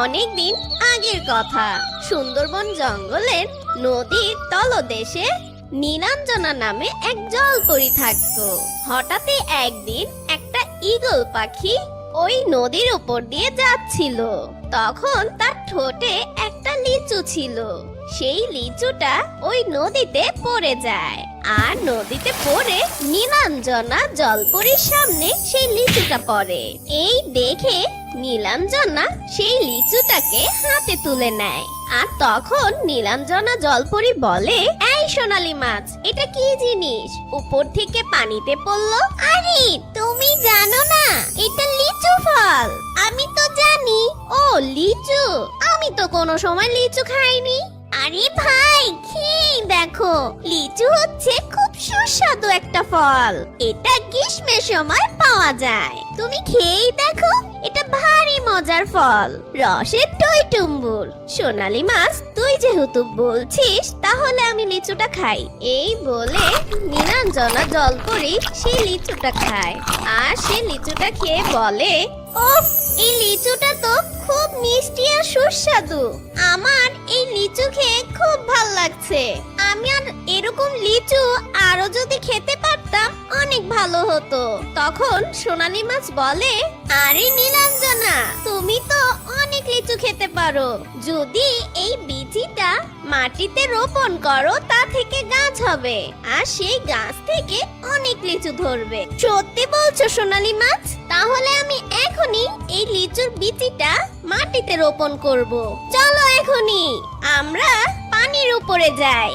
অনেক দিন আগের কথা। সুন্দরবন জঙ্গলের নদীর তলদেশে নীলাঞ্জনা নামে এক জলপরি থাকতো। হঠাৎই একদিন একটা ঈগল পাখি ওই নদীর উপর দিয়ে যাচ্ছিল। তখন তার ঠোঁটে একটা লিচু ছিল। সেই লিচুটা ওই নদীতে পড়ে যায়, আর নদীতে পড়ে নীলাঞ্জনা জলপরীর সামনে সেই লিচুটা পড়ে। এই দেখে নীলাঞ্জনা সেই লিচুটাকে হাতে তুলে নেয়। আর তখন নীলাঞ্জনা জলপরী বলে, এই সোনালী মাছ, এটা কি জিনিস উপর থেকে পানিতে পড়লো? আরে তুমি জানো না এটা লিচু ফল? আমি তো জানি। ও লিচু, আমি তো কোনো সময় লিচু খাইনি। আরে ভাই, খেয়ে দেখো, লিচু হচ্ছে খুব সুস্বাদু একটা ফল। এটা গ্রীষ্মের সময় পাওয়া যায়। তুমি খেয়েই দেখো, এটা ভারী মজার ফল, রসের টইটুম্বুর। সোনালী মাছ, তুই যেহেতু বলছিস, তাহলে আমি লিচুটা খাই। এই বলে নীলাঞ্জনা জলপরী সেই লিচুটা খায়। আর সে লিচুটা খেয়ে বলে, ওফ, এই লিচুটা তো খুব মিষ্টি আর সুস্বাদু। আমার এই লিচু খেয়ে খুব ভাল লাগছে। আমি আর এরকম লিচু আরো যদি খেতে পারতাম অনেক ভালো হতো। তখন সোনালী মাছ বলে, আরে নীলাঞ্জনা, তুমি তো অনেক লিচু খেতে পারো। যদি এই বীজটা মাটিতে রোপণ করো, তা থেকে গাছ হবে, আর সেই গাছ থেকে অনেক লিচু ধরবে। সত্যি বলছো সোনালী মাছ? তাহলে আমি এখনই এই লিচুর বীজটা মাটিতে রোপণ করব। চলো এখনই আমরা পানির উপরে যাই।